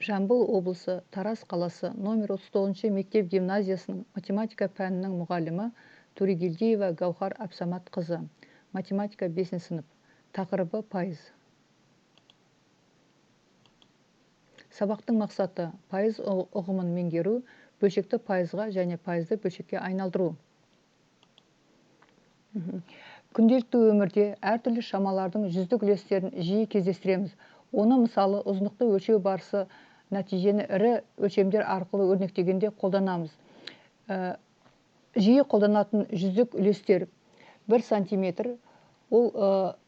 Жамбыл облысы Тараз қаласы номер 39 мектеп гимназиясының математика пәнінің мұғалімі Турегелдиева Гаухар Абсамат қызы. Математика 5 сынып. Тақырыбы пайыз. Сабақтың мақсаты пайыз ұғымын меңгеру, бөлшекті пайызға және пайызды бөлшекке айналдыру. Күнделікті өмірде әртүрлі шамалардың жүздік үлестерін жиі кездестіреміз. Оны мысалы ұзындықты өлшеу барысы нәтижені ірі өлшемдер арқылы өрнектегенде қолданамыз. Жиі қолданатын жүздік үлестер 1 сантиметр, ол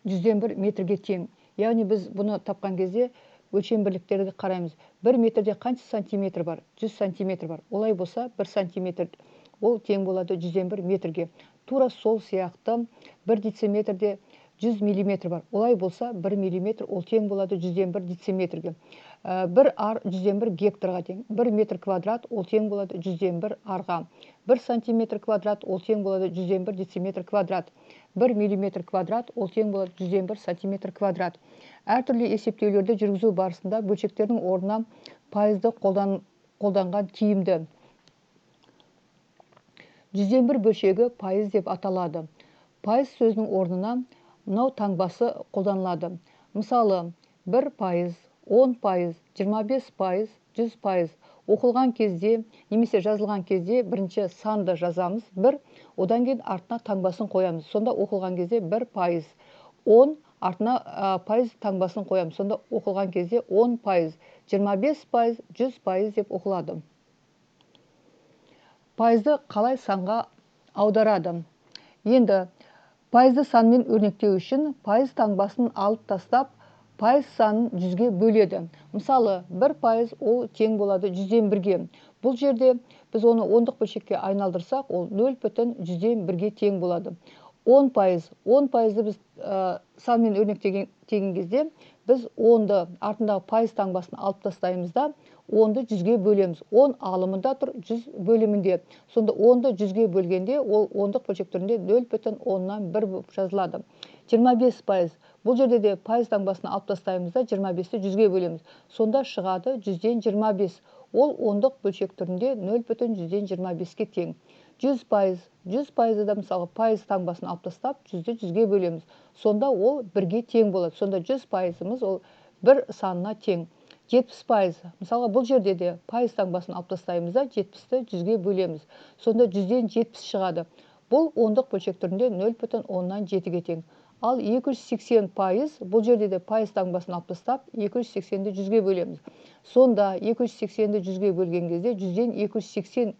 100-1 метрге тең. Яғни біз бұны тапқан кезде өлшем бірліктерді қараймыз. 1 метрде қанша сантиметр бар? 100 сантиметр бар. Олай болса 1 сантиметр ол тең болады 100-1 метрге. Тура сол сияқты 1 дециметрде 100 миллиметр бар. Олай болса 1 миллиметр ол тең болады 100-1 дециметрге. 1 ар 100-1 гектарға тең. 1 метр квадрат ол тең болады 100-1 арға. 1 сантиметр квадрат ол тең болады 100-1 дециметр квадрат. 1 миллиметр квадрат ол тең болады 100-1 сантиметр квадрат. Әртүрлі есептеулерді жүргізу барысында бөлшектердің орнына пайызды қолданған тиімді. 100-1 бөлшегі пайыз деп аталады. Пайыз сөзінің орнына мынау таңбасы қолданылады. Мысалы, 1 пайыз, 10 пайыз, 25 пайыз, 100 пайыз. Оқылған кезде, немесе жазылған кезде бірінші санды жазамыз, 1, одан кейін артына таңбасын қоямыз. Сонда оқылған кезде 1 пайыз, 10, артына пайыз таңбасын қоямыз. Сонда оқылған кезде 10 пайыз, 25 пайыз, 100 пайыз деп оқылады. Пайызды қалай санға аударады? Енді пайызды санмен өрнектеу үшін пайыз таңбасын алып тастап, пайыз санын 100-ге бөледі. Мысалы, 1 пайыз ол тең болады 100-1-ге. Бұл жерде біз оны ондық бөлшекке айналдырсақ, ол 0,100-1-ге тең болады. 10 пайызды біз санмен өрнектеген кезде, біз 10-ды артындағы пайыз таңбасын алып тастаймыз да, 10-ды 100-ге бөлеміз. 10 алымында тұр, 100 бөлімінде. Сонда 10-ды 100-ге бөлгенде, ол ондық бөлшек түрінде 0,1 болып жазылады. 25 пайыз. Бұл жерде де пайыз таңбасын алып тастаймыз да, 25-ті 100-ге бөлеміз. Сонда шығады 100-ден 25. Ол ондық бөлшек түрінде 0,125-ке тең. 100 пайыз. 100 пайызды да мысалы пайыз таңбасын алып тастап, 100-ді 100-ге бөлеміз. Сонда ол 1-ге тең болады. Сонда 100 пайызымыз ол 1 санына тең. 70 пайыз. Мысалы бұл жерде де пайыз таңбасын алып тастаймыз да, 70-ті 100-ге бөлеміз. Сонда 100-ден 70 шығады. Бұл ондық бөлшек түрінде 0,7-ге тең. Ал 280 пайыз, бұл жерде де пайыз таңбасын алып тастап, 280-ді 100-ге бөлеміз. Сонда 280-ді 100-ге бөлген кезде 100-ден 280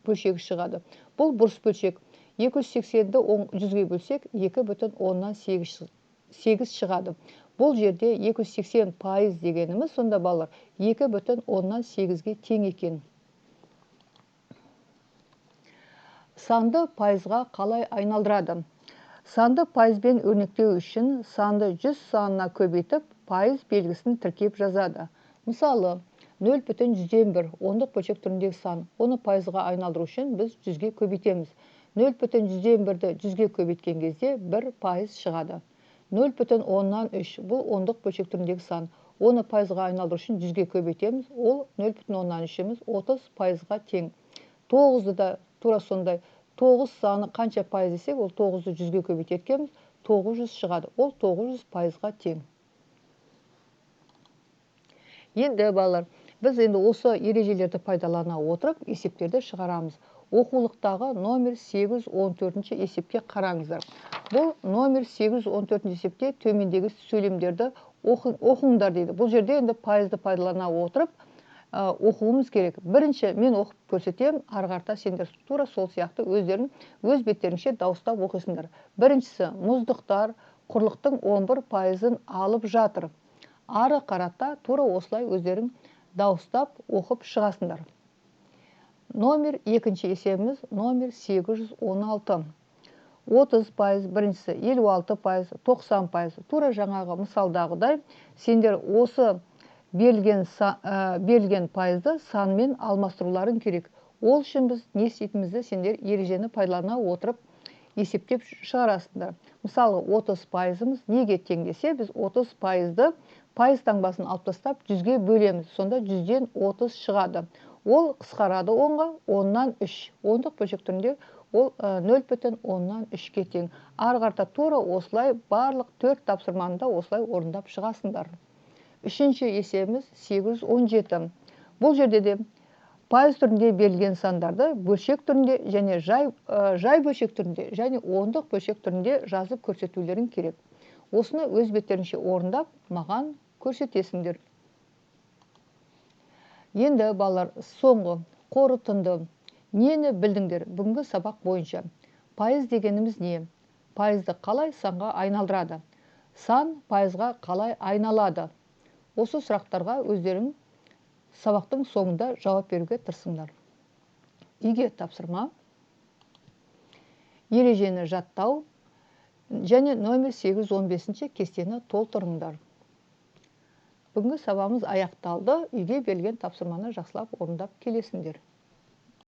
бөлшегі шығады. Бұл бұрыс бөлшек. 280-ді 100-ге бөлсек, 2,8 шығады. Бұл жерде 280 пайыз дегеніміз, сонда балалар 2,8-ге тең екен. Санды пайызға қалай айналдырады? Санды пайызбен өрнектеу үшін санды 100 санына көбейтіп, пайыз белгісін тіркеп жазады. Мысалы, 0,100-1 ондық бөлшек түріндегі сан. Оны пайызға айналдыру үшін біз 100-ге көбейтеміз. 0,100-1-ді 100-ге көбейткен кезде 1 пайыз шығады. 0,3 бұл ондық бөлшек түріндегі сан. Оны пайызға айналдыру үшін 100-ге көбейтеміз. Ол 0,3-іміз 30 пайызға тең. 9-ды да тура сондай. 9 саны қанша пайыз десек, ол 9-ды 100-ге көбейтеткенбіз, 900 шығады. Ол 900 пайызға тең. Енді балалар, біз енді осы ережелерді пайдалана отырып, есептерді шығарамыз. Оқулықтағы номер 814 есепке қараңыздар. Бұл номер 814 есепте төмендегі сөйлемдерді оқыңдар дейді. Бұл жерде енді пайызды пайдалана отырып, оқуымыз керек. Бірінші мен оқып көрсетем, арғарта сендер тура сол сияқты өздерін өз беттеріңше дауыстап оқисыңдар. Біріншісі, мұздықтар құрлықтың 11 пайызын алып жатыр. Ары қарата тура осылай өздерің дауыстап оқып шығасыңдар. Номер екінші есебіміз номер 816. 30 пайыз, біріншісі 56 пайыз, 90 пайыз. Тура жаңағы мысалдағыдай сендер осы берілген пайызды санмен алмастыруларын керек. Ол үшін біз не істейтінімізді сендер ережені пайдалана отырып есептеп шығарасыңдар. Мысалы 30 пайызымыз неге тең десе, біз 30 пайызды пайыз таңбасын алып тастап 100-ге бөлеміз. Сонда 100-ден 30 шығады. Ол қысқарады 10-ға, 10-нан 3. Ондық бөлшек түрінде ол 0,3-ке тең. Ары қарата тура осылай барлық 4 тапсырманы да осылай орындап шығасыңдар. Үшінші есебіміз 817. Бұл жерде де пайыз түрінде берілген сандарды бөлшек түрінде және жай бөлшек түрінде және ондық бөлшек түрінде жазып көрсетулерің керек. Осыны өз беттерінше орындап, маған көрсетесіңдер. Енді балалар, соңғы қорытынды. Нені білдіңдер бүгінгі сабақ бойынша? Пайыз дегеніміз не? Пайызды қалай санға айналдырады? Сан пайызға қалай айналады? Осы сұрақтарға өздерің сабақтың соңында жауап беруге тырысыңдар. Үйге тапсырма. Ережені жаттау және номер 815 кестені толтырыңдар. Бүгінгі сабағымыз аяқталды. Үйге берілген тапсырманы жақсылап орындап келесіңдер.